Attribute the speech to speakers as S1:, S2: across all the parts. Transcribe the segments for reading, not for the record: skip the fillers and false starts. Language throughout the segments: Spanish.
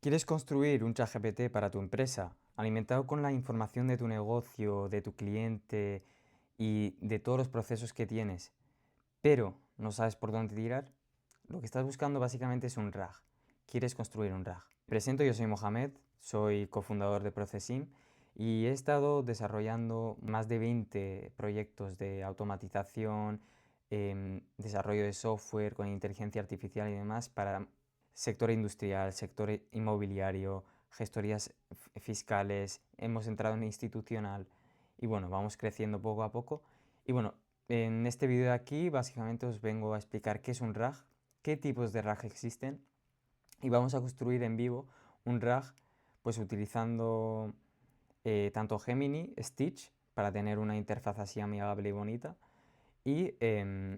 S1: ¿Quieres construir un ChatGPT para tu empresa, alimentado con la información de tu negocio, de tu cliente y de todos los procesos que tienes, pero no sabes por dónde tirar? Lo que estás buscando básicamente es un RAG. Quieres construir un RAG. Me presento, yo soy Mohamed, soy cofundador de Procesim y he estado desarrollando más de 20 proyectos de automatización, desarrollo de software con inteligencia artificial y demás para sector industrial, sector inmobiliario, gestorías fiscales, hemos entrado en institucional y bueno, vamos creciendo poco a poco. Y bueno, en este vídeo de aquí básicamente os vengo a explicar qué es un RAG, qué tipos de RAG existen y vamos a construir en vivo un RAG pues utilizando tanto Gemini, Stitch para tener una interfaz así amigable y bonita y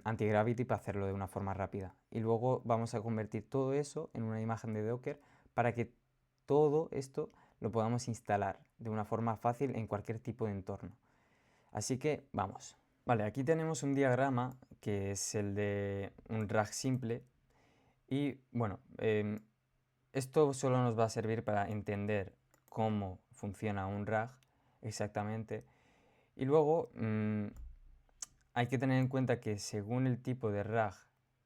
S1: Anti-Gravity para hacerlo de una forma rápida. Y luego vamos a convertir todo eso en una imagen de Docker para que todo esto lo podamos instalar de una forma fácil en cualquier tipo de entorno. Así que vamos. Vale, aquí tenemos un diagrama que es el de un RAG simple y bueno, esto solo nos va a servir para entender cómo funciona un RAG exactamente y luego hay que tener en cuenta que según el tipo de RAG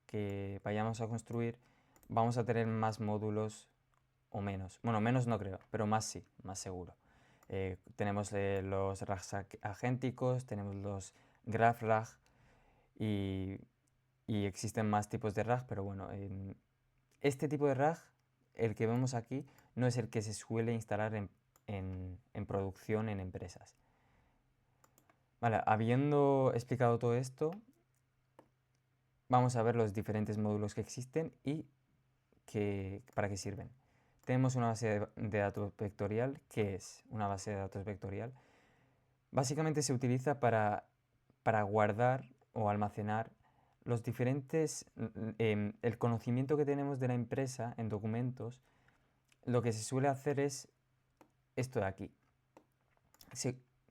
S1: que vayamos a construir, vamos a tener más módulos o menos. Bueno, menos no creo, pero más sí, más seguro. Tenemos los RAGs agénticos, tenemos los graph RAG y, y existen más tipos de RAG, pero bueno, este tipo de RAG, el que vemos aquí, no es el que se suele instalar en producción en empresas. Vale, habiendo explicado todo esto, vamos a ver los diferentes módulos que existen y para qué sirven. Tenemos una base de datos vectorial. ¿Qué es una base de datos vectorial? Básicamente se utiliza para guardar o almacenar los diferentes, el conocimiento que tenemos de la empresa en documentos. Lo que se suele hacer es esto de aquí.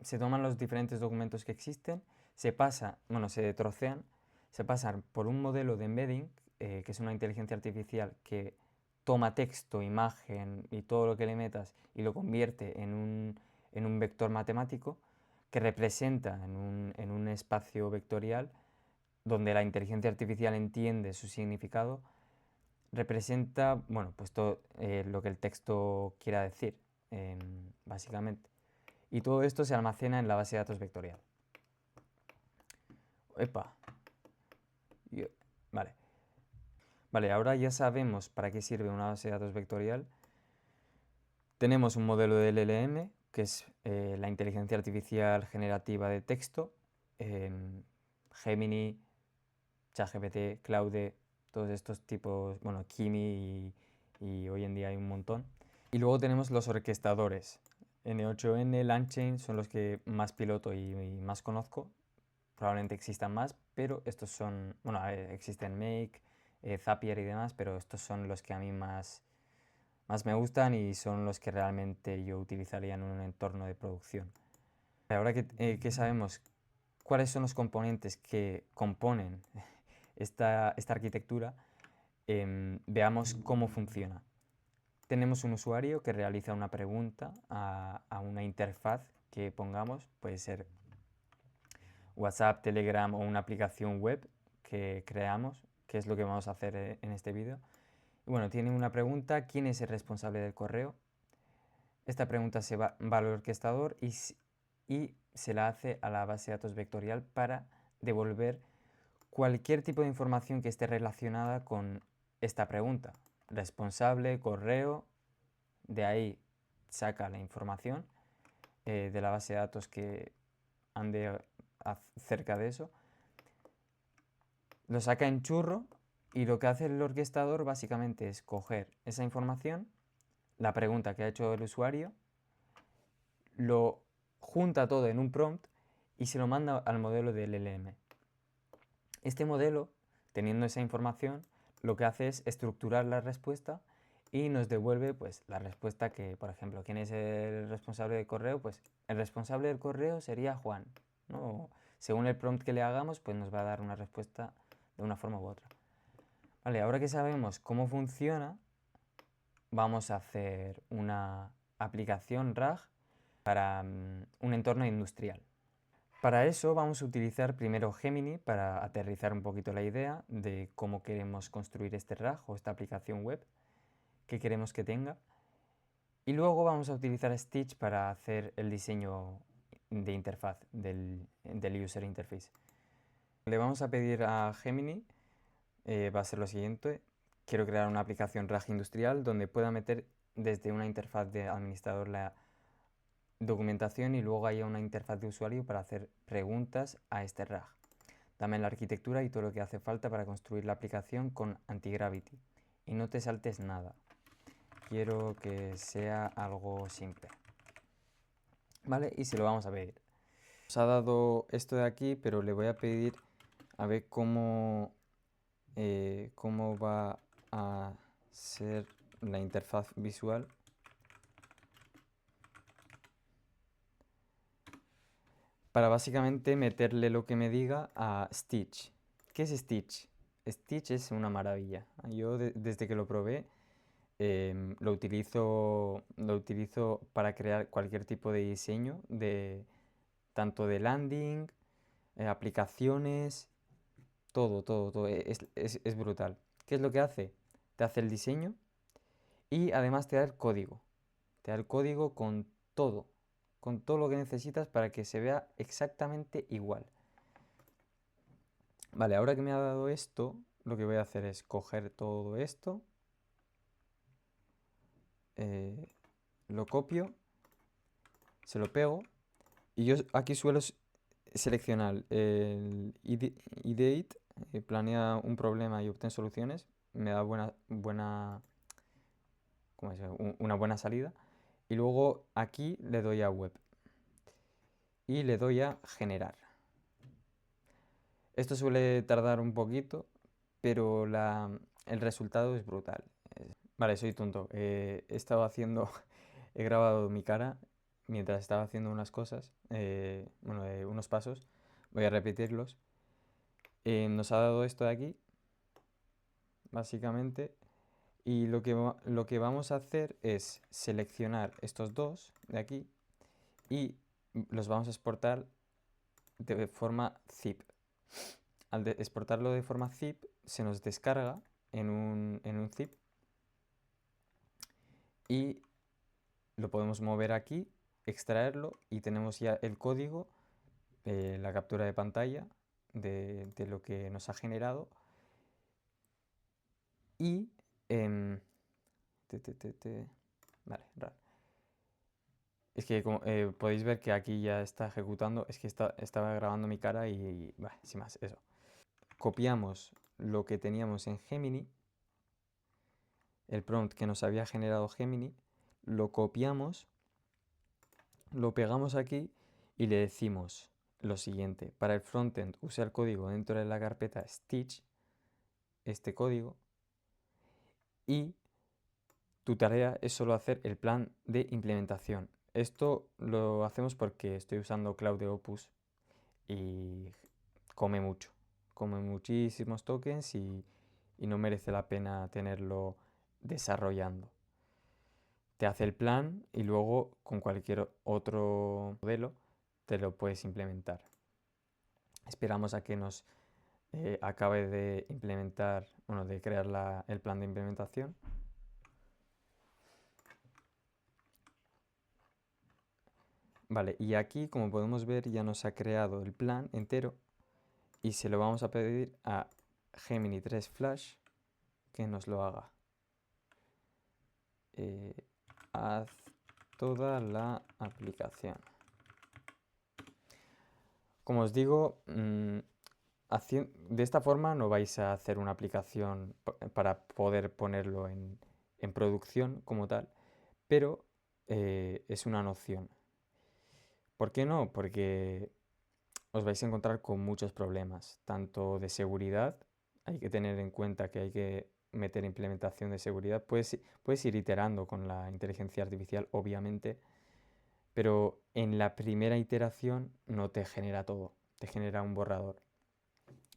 S1: Se toman los diferentes documentos que existen, se trocean, se pasan por un modelo de embedding, que es una inteligencia artificial que toma texto, imagen y todo lo que le metas y lo convierte en un vector matemático que representa en un espacio vectorial donde la inteligencia artificial entiende su significado, representa, bueno, pues todo lo que el texto quiera decir, básicamente. Y todo esto se almacena en la base de datos vectorial. Epa. Vale. Vale, ahora ya sabemos para qué sirve una base de datos vectorial. Tenemos un modelo de LLM, que es la inteligencia artificial generativa de texto. Gemini, ChatGPT, Claude, todos estos tipos, bueno, Kimi y hoy en día hay un montón. Y luego tenemos los orquestadores. N8N, LangChain son los que más piloto y más conozco. Probablemente existan más, pero estos son, bueno, existen Make, Zapier y demás, pero estos son los que a mí más me gustan y son los que realmente yo utilizaría en un entorno de producción. Ahora que sabemos cuáles son los componentes que componen esta arquitectura, veamos cómo funciona. Tenemos un usuario que realiza una pregunta a una interfaz que pongamos, puede ser WhatsApp, Telegram o una aplicación web que creamos, que es lo que vamos a hacer en este vídeo. Y bueno, tiene una pregunta: ¿quién es el responsable del correo? Esta pregunta se va al orquestador y se la hace a la base de datos vectorial para devolver cualquier tipo de información que esté relacionada con esta pregunta. Responsable, correo, de ahí saca la información de la base de datos que ande cerca de eso, lo saca en churro y lo que hace el orquestador básicamente es coger esa información, la pregunta que ha hecho el usuario, lo junta todo en un prompt y se lo manda al modelo del LLM. Este modelo, teniendo esa información, lo que hace es estructurar la respuesta y nos devuelve pues la respuesta que, por ejemplo, ¿quién es el responsable del correo? Pues el responsable del correo sería Juan, ¿no? Según el prompt que le hagamos, pues nos va a dar una respuesta de una forma u otra. Vale, ahora que sabemos cómo funciona, vamos a hacer una aplicación RAG para un entorno industrial. Para eso vamos a utilizar primero Gemini para aterrizar un poquito la idea de cómo queremos construir este RAG o esta aplicación web que queremos que tenga. Y luego vamos a utilizar Stitch para hacer el diseño de interfaz del user interface. Le vamos a pedir a Gemini, va a ser lo siguiente. Quiero crear una aplicación RAG industrial donde pueda meter desde una interfaz de administrador la documentación y luego haya una interfaz de usuario para hacer preguntas a este RAG. Dame la arquitectura y todo lo que hace falta para construir la aplicación con Antigravity. Y no te saltes nada. Quiero que sea algo simple. ¿Vale? Y se lo vamos a pedir. Nos ha dado esto de aquí, pero le voy a pedir a ver cómo va a ser la interfaz visual. Para básicamente meterle lo que me diga a Stitch. ¿Qué es Stitch? Stitch es una maravilla. Yo desde que lo probé lo utilizo para crear cualquier tipo de diseño, tanto de landing, aplicaciones, todo. Es brutal. ¿Qué es lo que hace? Te hace el diseño y además te da el código. Te da el código con todo lo que necesitas para que se vea exactamente igual. Vale, ahora que me ha dado esto, lo que voy a hacer es coger todo esto, lo copio, se lo pego y yo aquí suelo seleccionar el ideate, planea un problema y obtén soluciones, me da ¿cómo es? Una buena salida. Y luego aquí le doy a web y le doy a generar. Esto suele tardar un poquito, pero el resultado es brutal. Vale, soy tonto. He grabado mi cara mientras estaba haciendo unas cosas, unos pasos. Voy a repetirlos. Nos ha dado esto de aquí, básicamente, y lo que vamos a hacer es seleccionar estos dos de aquí y los vamos a exportar de forma zip. Al exportarlo de forma zip, se nos descarga en un zip y lo podemos mover aquí, extraerlo y tenemos ya el código, la captura de pantalla de lo que nos ha generado y vale, raro. Es que como, podéis ver que aquí ya está ejecutando, es que estaba grabando mi cara y sin más, eso. Copiamos lo que teníamos en Gemini, el prompt que nos había generado Gemini, lo copiamos, lo pegamos aquí y le decimos lo siguiente. Para el frontend usa el código dentro de la carpeta Stitch, este código, y tu tarea es solo hacer el plan de implementación. Esto lo hacemos porque estoy usando Cloud de Opus y come mucho. Come muchísimos tokens y no merece la pena tenerlo desarrollando. Te hace el plan y luego con cualquier otro modelo te lo puedes implementar. Esperamos a que nos acabe de implementar, bueno, de crear el plan de implementación. Vale, y aquí como podemos ver ya nos ha creado el plan entero y se lo vamos a pedir a Gemini 3 Flash que nos lo haga. Haz toda la aplicación. Como os digo, de esta forma no vais a hacer una aplicación para poder ponerlo en producción como tal, pero es una noción. ¿Por qué no? Porque os vais a encontrar con muchos problemas, tanto de seguridad, hay que tener en cuenta que hay que meter implementación de seguridad, puedes ir iterando con la inteligencia artificial, obviamente, pero en la primera iteración no te genera todo, te genera un borrador.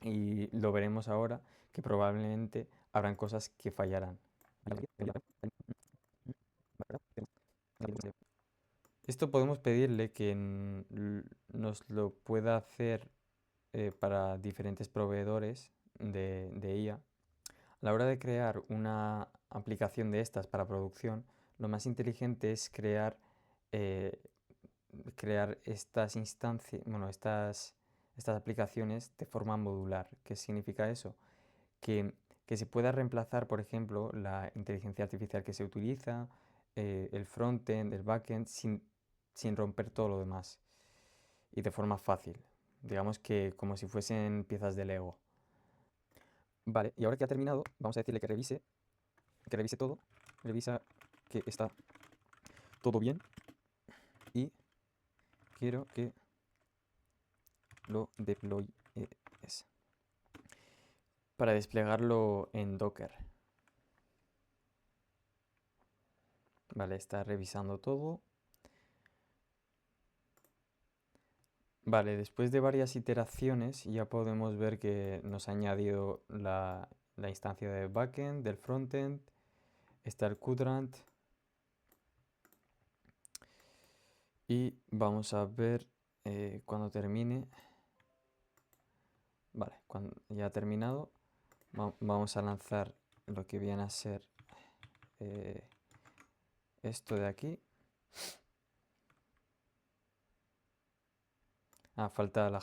S1: Y lo veremos ahora que probablemente habrán cosas que fallarán. Esto podemos pedirle que nos lo pueda hacer para diferentes proveedores de IA. A la hora de crear una aplicación de estas para producción, lo más inteligente es eh, crear estas instancias, bueno, estas aplicaciones de forma modular. ¿Qué significa eso? Que, que se pueda reemplazar, por ejemplo, la inteligencia artificial que se utiliza, el frontend, el backend, sin romper todo lo demás y de forma fácil. Digamos que como si fuesen piezas de Lego. Vale, y ahora que ha terminado, vamos a decirle que revise todo, revisa que está todo bien y quiero que lo deployes para desplegarlo en Docker. Vale, está revisando todo. Vale, después de varias iteraciones ya podemos ver que nos ha añadido la instancia de backend, del frontend, está el Quadrant y vamos a ver cuando termine. Vale, cuando ya ha terminado, vamos a lanzar lo que viene a ser esto de aquí. Ah, falta la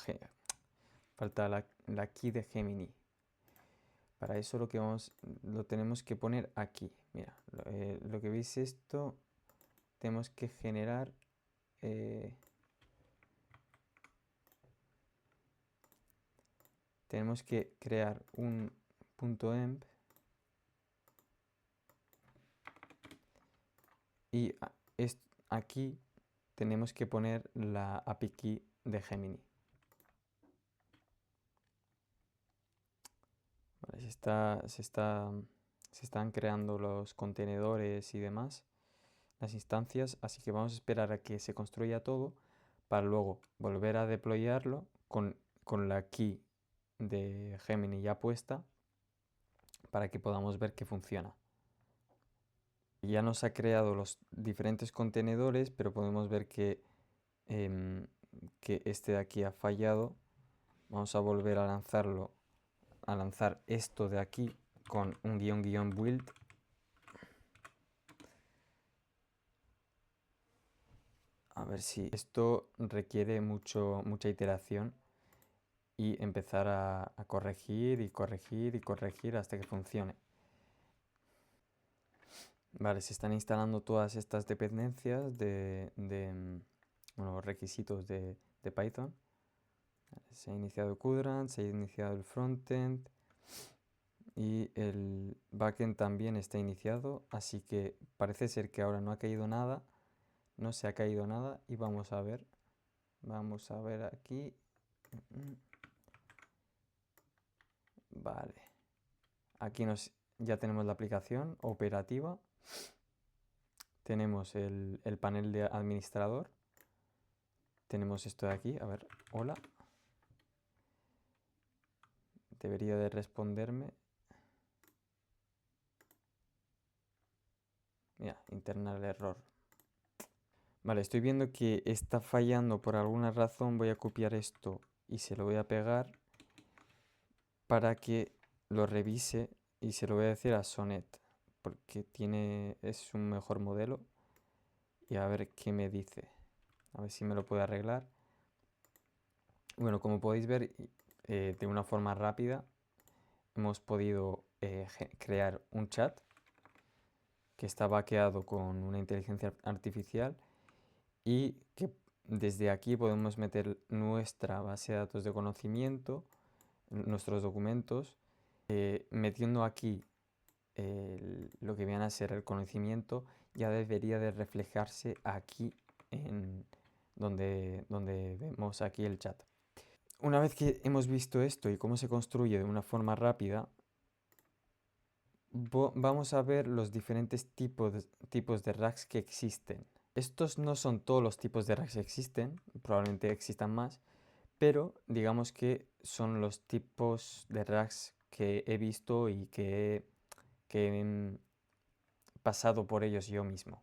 S1: key de Gemini. Para eso lo tenemos que poner aquí. Mira, lo que veis esto, tenemos que generar tenemos que crear un .env y aquí tenemos que poner la API key de Gemini. Vale, se están creando los contenedores y demás, las instancias, así que vamos a esperar a que se construya todo para luego volver a deployarlo con la key de Gemini ya puesta para que podamos ver que funciona. Ya nos ha creado los diferentes contenedores, pero podemos ver que este de aquí ha fallado. Vamos a volver a lanzar esto de aquí con un --build. A ver si esto requiere mucha iteración y empezar a corregir y corregir y corregir hasta que funcione. Vale, se están instalando todas estas dependencias bueno, requisitos de Python. Se ha iniciado el Quadrant, se ha iniciado el frontend y el backend también está iniciado, así que parece ser que ahora no ha caído nada, no se ha caído nada y vamos a ver aquí. Vale, aquí ya tenemos la aplicación operativa, tenemos el panel de administrador, tenemos esto de aquí, a ver, hola, debería de responderme. Mira, internal error. Vale, estoy viendo que está fallando por alguna razón. Voy a copiar esto y se lo voy a pegar para que lo revise y se lo voy a decir a Sonnet porque es un mejor modelo y a ver qué me dice. A ver si me lo puede arreglar. Bueno, como podéis ver, de una forma rápida hemos podido crear un chat que está vaqueado con una inteligencia artificial y que desde aquí podemos meter nuestra base de datos de conocimiento, nuestros documentos, metiendo aquí lo que viene a ser el conocimiento, ya debería de reflejarse aquí donde vemos aquí el chat. Una vez que hemos visto esto y cómo se construye de una forma rápida, vamos a ver los diferentes tipos de racks que existen. Estos no son todos los tipos de racks que existen, probablemente existan más, pero digamos que son los tipos de racks que he visto y que he pasado por ellos yo mismo.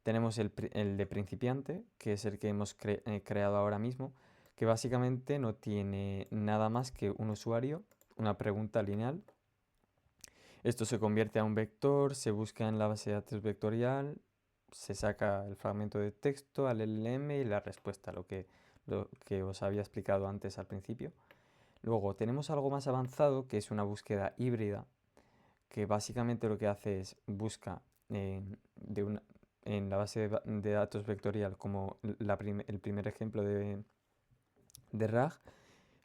S1: Tenemos el de principiante, que es el que hemos creado ahora mismo, que básicamente no tiene nada más que un usuario, una pregunta lineal. Esto se convierte a un vector, se busca en la base de datos vectorial, se saca el fragmento de texto al LLM y la respuesta, lo que os había explicado antes al principio. Luego tenemos algo más avanzado, que es una búsqueda híbrida, que básicamente lo que hace es busca en la base de datos vectorial como el primer ejemplo de RAG.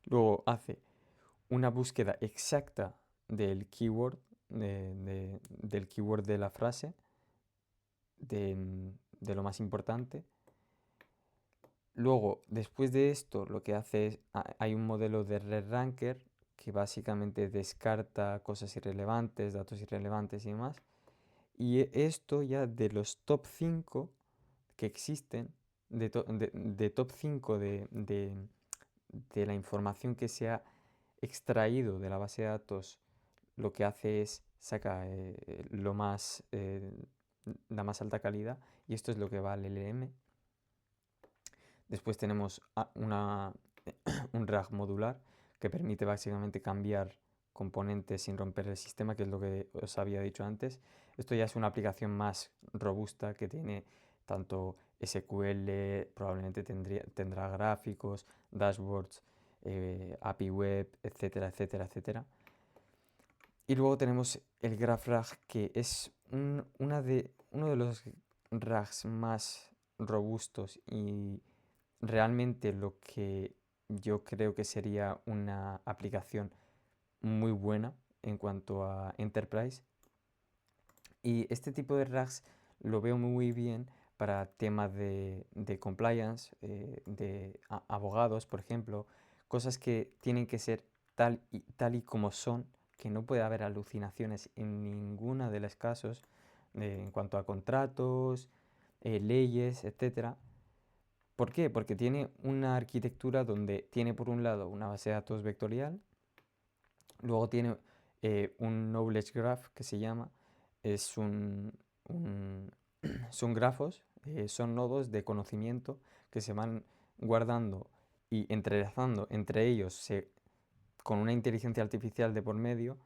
S1: Luego hace una búsqueda exacta del keyword, del keyword de la frase, de lo más importante. Luego, después de esto, lo que hace es, hay un modelo de RedRanker que básicamente descarta cosas irrelevantes, datos irrelevantes y demás. Y esto ya de los top 5 que existen, de top 5 de la información que se ha extraído de la base de datos, lo que hace es saca la más alta calidad, y esto es lo que va al LLM. Después tenemos un RAG modular que permite básicamente cambiar componentes sin romper el sistema, que es lo que os había dicho antes. Esto ya es una aplicación más robusta que tiene tanto SQL, probablemente tendrá gráficos, dashboards, API web, etcétera, etcétera, etcétera. Y luego tenemos el GraphRag, que es uno de los RAGs más robustos y realmente lo que yo creo que sería una aplicación muy buena en cuanto a Enterprise. Y este tipo de RAGs lo veo muy bien para temas de compliance, de abogados, por ejemplo, cosas que tienen que ser tal y como son, que no puede haber alucinaciones en ninguno de los casos en cuanto a contratos, leyes, etcétera. ¿Por qué? Porque tiene una arquitectura donde tiene por un lado una base de datos vectorial, luego tiene un knowledge graph que se llama, es un- son grafos, son nodos de conocimiento que se van guardando y entrelazando entre ellos con una inteligencia artificial de por medio,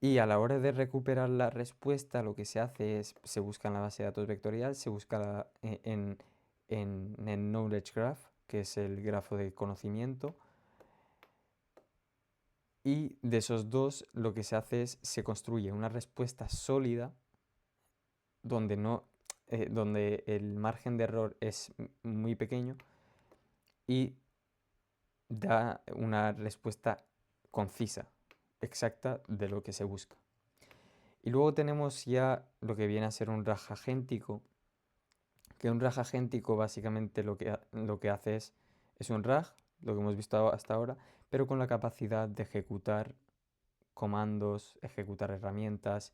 S1: y a la hora de recuperar la respuesta lo que se hace es, se busca en la base de datos vectorial, se busca en el knowledge graph, que es el grafo de conocimiento, y de esos dos lo que se hace es, se construye una respuesta sólida donde no, donde el margen de error es muy pequeño y da una respuesta concisa, exacta de lo que se busca. Y luego tenemos ya lo que viene a ser un RAG agéntico, que un RAG agéntico básicamente lo que hace es un RAG, lo que hemos visto hasta ahora, pero con la capacidad de ejecutar comandos, ejecutar herramientas,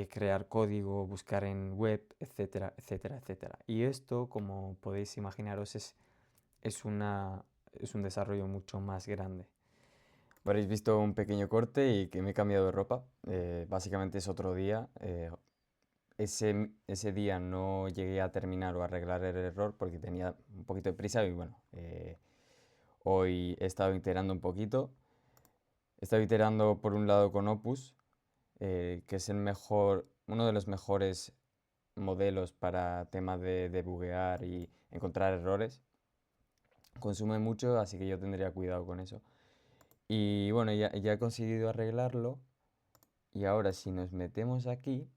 S1: crear código, buscar en web, etcétera, etcétera, etcétera. Y esto, como podéis imaginaros, es, una, es un desarrollo mucho más grande. Habréis visto un pequeño corte y que me he cambiado de ropa. Básicamente es otro día. Ese día no llegué a terminar o a arreglar el error porque tenía un poquito de prisa y bueno, hoy he estado iterando un poquito. He estado iterando por un lado con Opus, que es uno de los mejores modelos para temas de debuguear y encontrar errores. Consume mucho, así que yo tendría cuidado con eso. Y bueno, ya he conseguido arreglarlo. Y ahora si nos metemos aquí,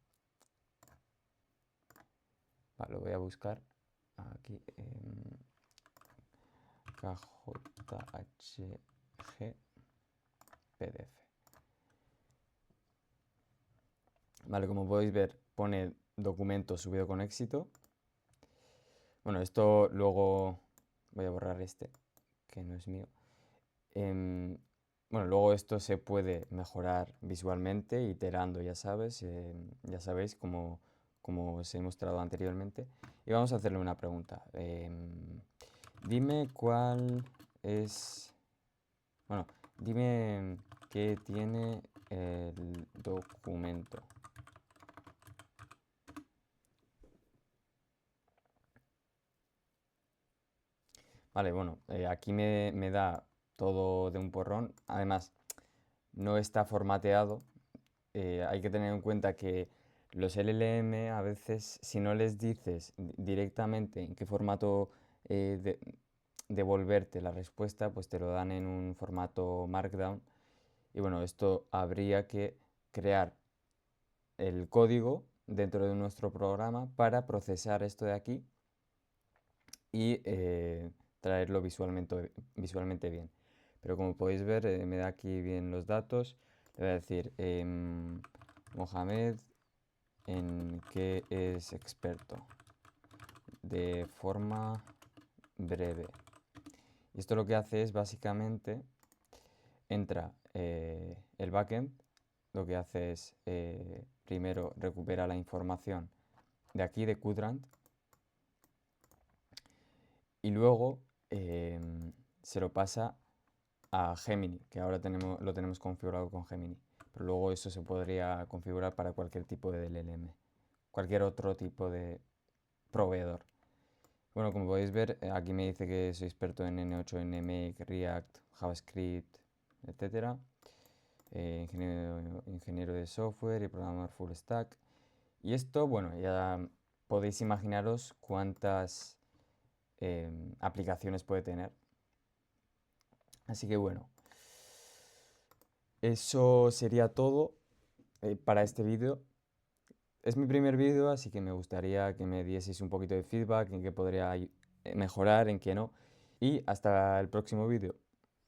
S1: lo voy a buscar aquí, KJHG PDF. Vale, como podéis ver, pone documento subido con éxito. Bueno, esto luego voy a borrar este, que no es mío. Bueno, luego esto se puede mejorar visualmente, iterando, ya sabes, ya sabéis, como os he mostrado anteriormente. Y vamos a hacerle una pregunta. Dime cuál es... Bueno, dime qué tiene el documento. Vale, bueno, aquí me da todo de un porrón. Además, no está formateado. Hay que tener en cuenta que los LLM a veces, si no les dices directamente en qué formato devolverte la respuesta, pues te lo dan en un formato Markdown. Y bueno, esto habría que crear el código dentro de nuestro programa para procesar esto de aquí y traerlo visualmente bien. Pero como podéis ver, me da aquí bien los datos. Le voy a decir, Mohamed, ¿en qué es experto? De forma breve. Y esto lo que hace es básicamente, entra el backend, lo que hace es primero recupera la información de aquí, de Quadrant, y luego se lo pasa a Gemini, que ahora lo tenemos configurado con Gemini. Pero luego eso se podría configurar para cualquier tipo de LLM, cualquier otro tipo de proveedor. Bueno, como podéis ver, aquí me dice que soy experto en N8, NMake, React, JavaScript, etcétera. Ingeniero de software y programador full stack. Y esto, bueno, ya podéis imaginaros cuántas aplicaciones puede tener. Así que bueno, eso sería todo para este vídeo. Es mi primer vídeo, así que me gustaría que me dieseis un poquito de feedback en qué podría mejorar, en qué no. Y hasta el próximo vídeo.